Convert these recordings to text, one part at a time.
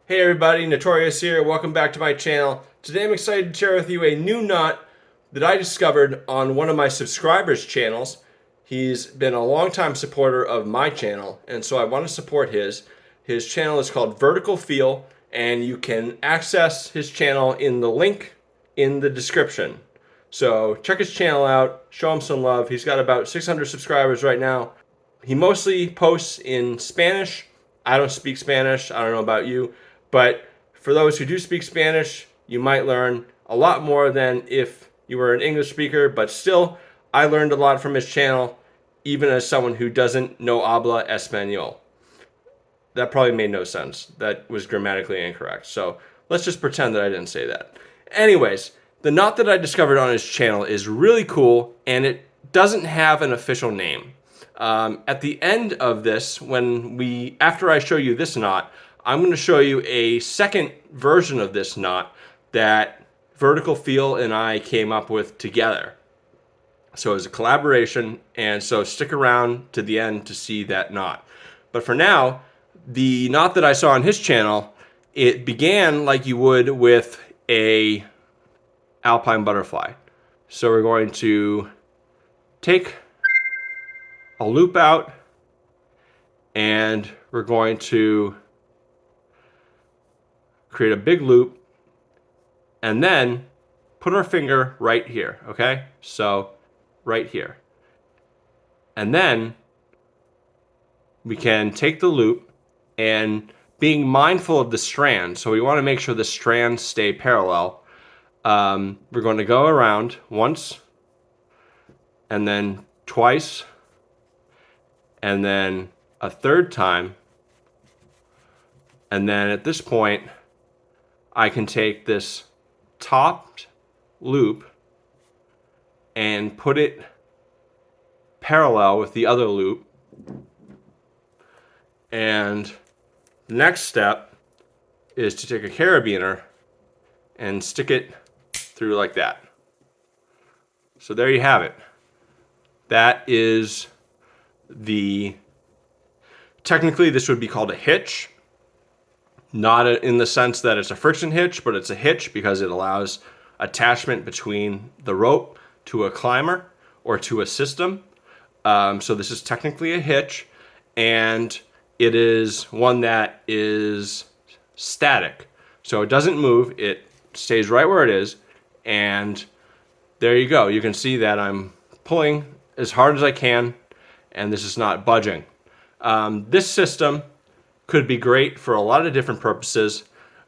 Hey everybody, Knotorious here. Welcome back to my channel. Today I'm excited to share with you a new knot that I discovered on one of my subscribers' channels. He's been a longtime supporter of my channel, and so I want to support his. His channel is called Vertical Feel, and you can access his channel in the link in the description. So check his channel out, show him some love. He's got about 600 subscribers right now. He mostly posts in Spanish. I don't speak Spanish, I don't know about you. But for those who do speak Spanish, you might learn a lot more than if you were an English speaker, but still, I learned a lot from his channel, even as someone who doesn't know habla español. That probably made no sense. That was grammatically incorrect. So let's just pretend that I didn't say that. Anyways, the knot that I discovered on his channel is really cool, and it doesn't have an official name. At the end of this, after I show you this knot, I'm going to show you a second version of this knot that Vertical Feel and I came up with together. So it's a collaboration, and so stick around to the end to see that knot. But for now, the knot that I saw on his channel, it began like you would with a alpine butterfly. So we're going to take a loop out, and we're going to create a big loop, and then put our finger right here, okay? So right here. And then we can take the loop, and being mindful of the strand, so we want to make sure the strands stay parallel, we're going to go around once, and then twice, and then a third time, and then at this point I can take this topped loop and put it parallel with the other loop, and the next step is to take a carabiner and stick it through like that. So there you have it. That is technically this would be called a hitch. Not in the sense that it's a friction hitch, but it's a hitch because it allows attachment between the rope to a climber or to a system. So this is technically a hitch, and it is one that is static. So it doesn't move, it stays right where it is, and there you go. You can see that I'm pulling as hard as I can, and this is not budging. This system could be great for a lot of different purposes.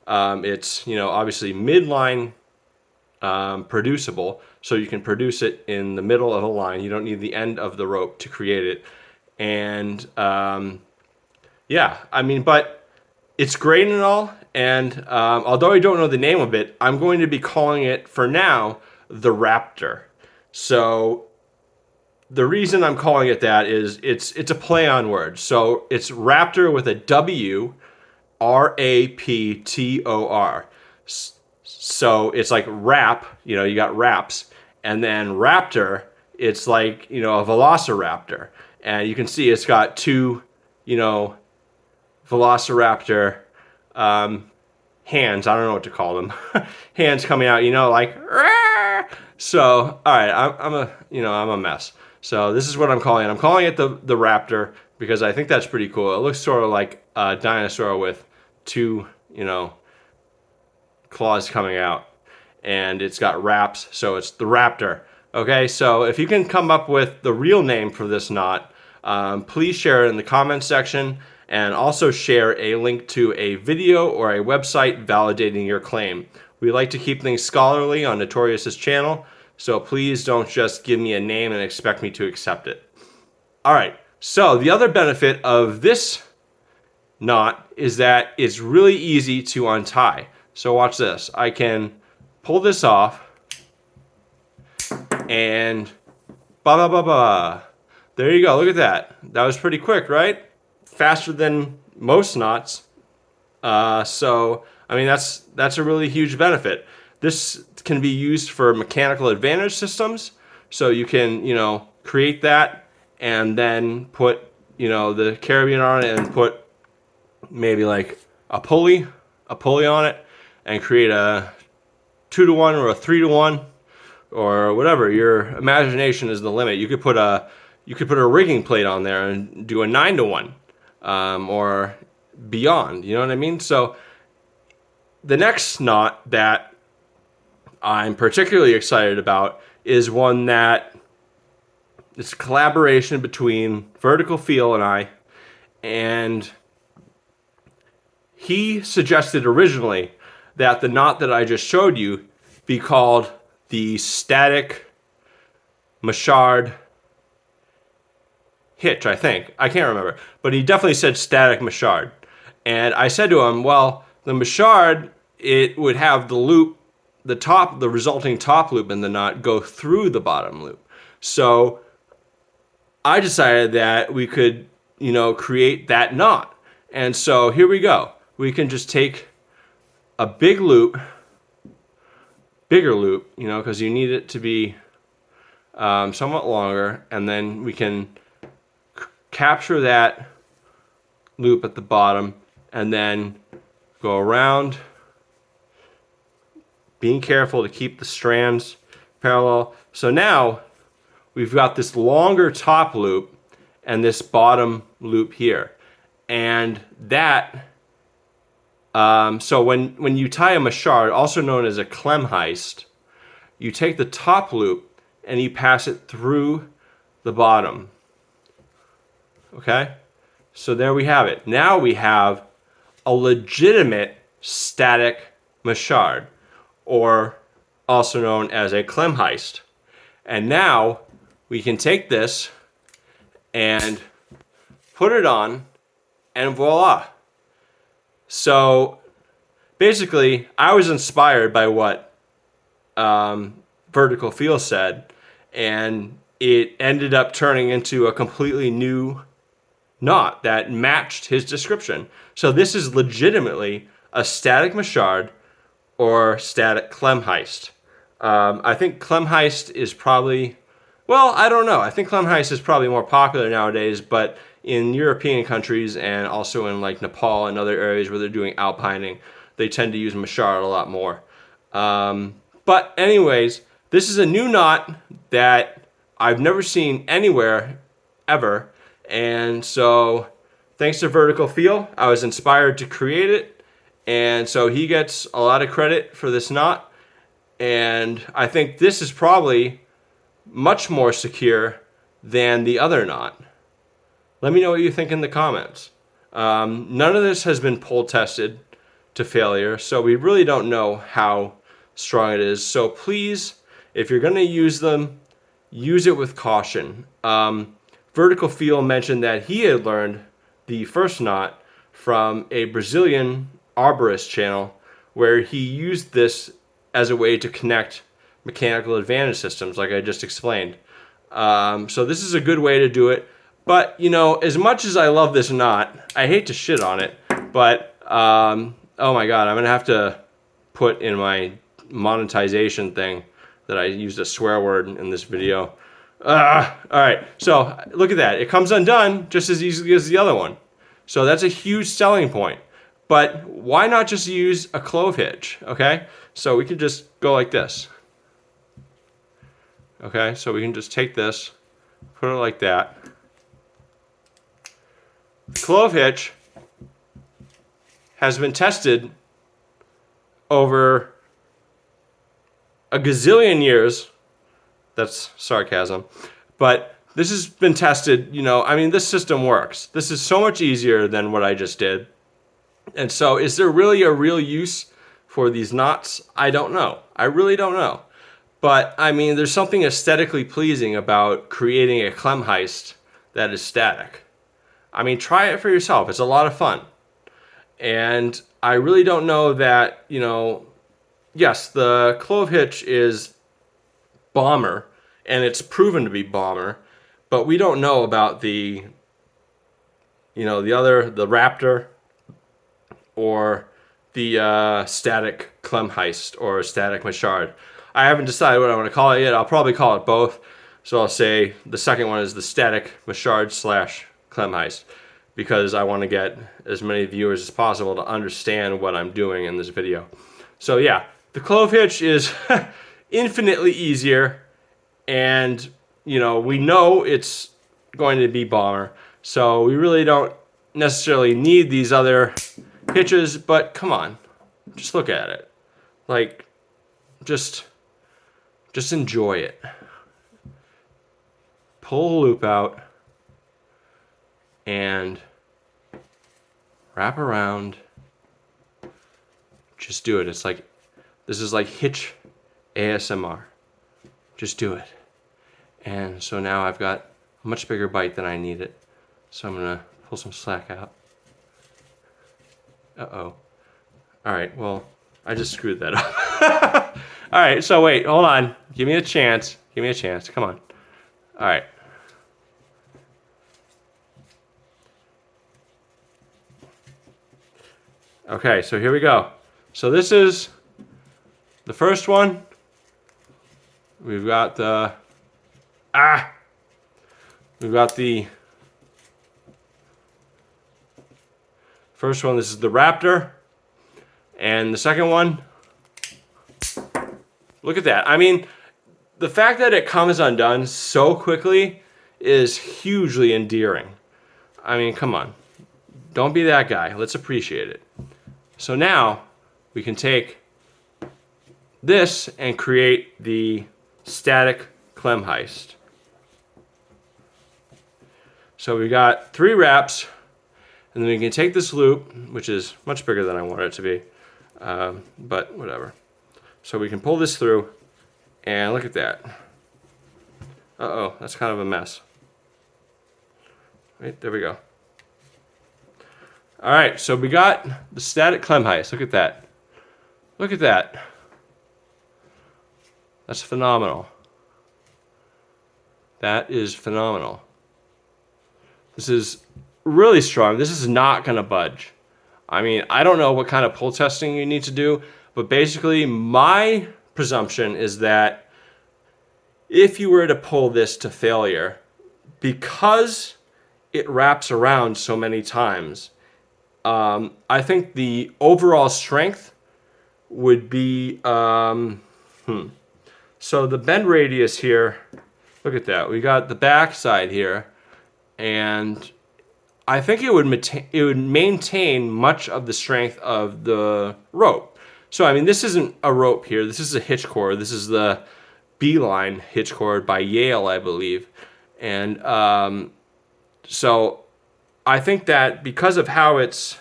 It's, obviously midline producible, so you can produce it in the middle of a line. You don't need the end of the rope to create it. And but it's great and all. And although I don't know the name of it, I'm going to be calling it for now the Wraptor. So the reason I'm calling it that is it's a play on words. So it's Wraptor with a W, R-A-P-T-O-R. So it's like wrap, you got wraps, and then Raptor, it's like, a velociraptor. And you can see it's got two, velociraptor hands, I don't know what to call them, hands coming out, like, Rah! So, all right, I'm a mess. So this is what I'm calling it. I'm calling it the Wraptor because I think that's pretty cool. It looks sort of like a dinosaur with two, claws coming out, and it's got wraps, so it's the Wraptor. Okay, so if you can come up with the real name for this knot, please share it in the comments section, and also share a link to a video or a website validating your claim. We like to keep things scholarly on Knotorious's channel, so please don't just give me a name and expect me to accept it. All right, so the other benefit of this knot is that it's really easy to untie. So watch this. I can pull this off, and there you go. Look at that. That was pretty quick, right? Faster than most knots. So I mean, that's a really huge benefit. This can be used for mechanical advantage systems. So you can, create that and then put, the carabiner on it and put maybe like a pulley a pulley on it and create a 2-to-1 or a 3-to-1 or whatever. Your imagination is the limit. You could put a rigging plate on there and do a 9-to-1 or beyond. You know what I mean? So the next knot that I'm particularly excited about is one that it's a collaboration between Vertical Feel and I, and he suggested originally that the knot that I just showed you be called the Static Machard Hitch, I think. I can't remember. But he definitely said Static Machard. And I said to him, well, the Machard, it would have the loop, the resulting top loop in the knot go through the bottom loop. So I decided that we could, create that knot. And so here we go. We can just take a bigger loop, because you need it to be somewhat longer, and then we can capture that loop at the bottom and then go around, being careful to keep the strands parallel. So now we've got this longer top loop and this bottom loop here. And that, so when you tie a Machard, also known as a Klemheist, you take the top loop and you pass it through the bottom. Okay? So there we have it. Now we have a legitimate static Machard, or also known as a Kelmheist. And now we can take this and put it on, and voila. So basically, I was inspired by what Vertical Feel said, and it ended up turning into a completely new knot that matched his description. So this is legitimately a static Machard or static Klemheist. I think Klemheist is probably, well, I don't know. I think Klemheist is probably more popular nowadays, but in European countries and also in like Nepal and other areas where they're doing alpining, they tend to use Machard a lot more. But anyways, this is a new knot that I've never seen anywhere ever. And so thanks to Vertical Feel, I was inspired to create it. And so he gets a lot of credit for this knot. And I think this is probably much more secure than the other knot. Let me know what you think in the comments. None of this has been pull tested to failure, so we really don't know how strong it is. So please, if you're going to use them, use it with caution. Vertical Feel mentioned that he had learned the first knot from a Brazilian arborist channel where he used this as a way to connect mechanical advantage systems, like I just explained. So this is a good way to do it. But, as much as I love this knot, I hate to shit on it, but, oh my God, I'm going to have to put in my monetization thing that I used a swear word in this video. All right, so look at that. It comes undone just as easily as the other one. So that's a huge selling point. But why not just use a clove hitch, okay? So we could just go like this. Okay, so we can just take this, put it like that. The clove hitch has been tested over a gazillion years. That's sarcasm. But this has been tested, this system works. This is so much easier than what I just did. And so is there really a real use for these knots? I don't know. I really don't know. But, there's something aesthetically pleasing about creating a Klemheist that is static. Try it for yourself. It's a lot of fun. And I really don't know that, yes, the clove hitch is bomber, and it's proven to be bomber, but we don't know about the Wraptor or the static Klemheist or static Machard. I haven't decided what I want to call it yet. I'll probably call it both. So I'll say the second one is the static Machard / Klemheist. because I want to get as many viewers as possible to understand what I'm doing in this video. So yeah, the clove hitch is infinitely easier, and you know, we know it's going to be bomber, so we really don't necessarily need these other hitches, but come on, just look at it. Like, just enjoy it. Pull the loop out and wrap around. Just do it. It's like, this is like hitch ASMR. Just do it. And so now I've got a much bigger bite than I needed. So I'm gonna pull some slack out. Uh-oh. All right, well, I just screwed that up. All right, so wait, hold on. Give me a chance. Give me a chance, come on. All right. Okay, so here we go. So this is the first one. We've got the, we've got the first one. This is the Wraptor. And the second one, look at that. I mean, the fact that it comes undone so quickly is hugely endearing. I mean, come on. Don't be that guy. Let's appreciate it. So now we can take this and create the Static Klemheist. So we got 3 wraps, and then we can take this loop, which is much bigger than I want it to be, but whatever. So we can pull this through, and look at that. Uh-oh, that's kind of a mess. Right, there we go. All right, so we got the Static Klemheist. Look at that. Look at that. That's phenomenal. That is phenomenal. This is really strong. This is not going to budge. I mean, I don't know what kind of pull testing you need to do, but basically my presumption is that if you were to pull this to failure, because it wraps around so many times, I think the overall strength would be, so the bend radius here, look at that. We got the back side here, and I think it would maintain much of the strength of the rope. So, I mean, this isn't a rope here. This is a hitch cord. This is the Beeline hitch cord by Yale, I believe. And so I think that because of how it's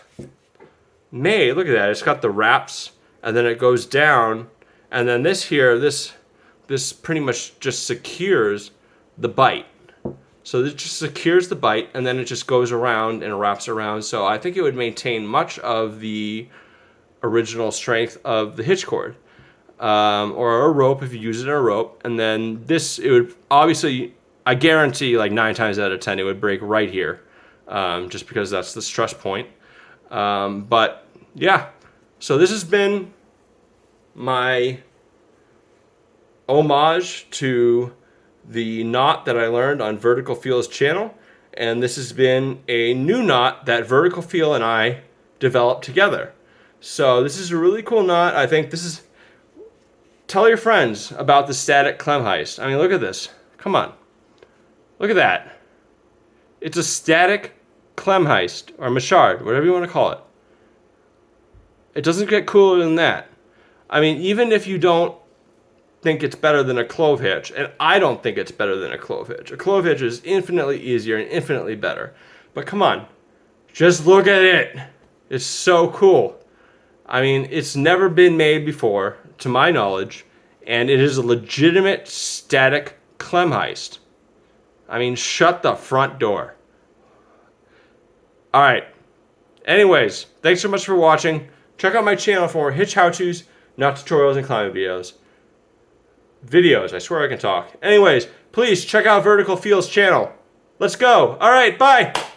made, look at that. It's got the wraps, and then it goes down, and then this here, this pretty much just secures the bite. So this just secures the bite, and then it just goes around and wraps around. So I think it would maintain much of the original strength of the hitch cord, or a rope if you use it in a rope. And then this, it would obviously, I guarantee like 9 times out of 10, it would break right here, just because that's the stress point. But yeah, so this has been my homage to the knot that I learned on Vertical Feel's channel, and this has been a new knot that Vertical Feel and I developed together. So this is a really cool knot. I think this is, tell your friends about the Static Klemheist. I mean, look at this. Come on. Look at that. It's a Static Klemheist, or Machard, whatever you want to call it. It doesn't get cooler than that. I mean, even if you don't think it's better than a clove hitch, and I don't think it's better than a clove hitch. A clove hitch is infinitely easier and infinitely better. But come on, just look at it. It's so cool. I mean, it's never been made before, to my knowledge, and it is a legitimate Static Klemheist. I mean, shut the front door. All right. Anyways, thanks so much for watching. Check out my channel for more hitch how-tos, knot tutorials, and climbing videos. I swear I can talk. Anyways, please check out Vertical Feel's channel. Let's go. All right, bye.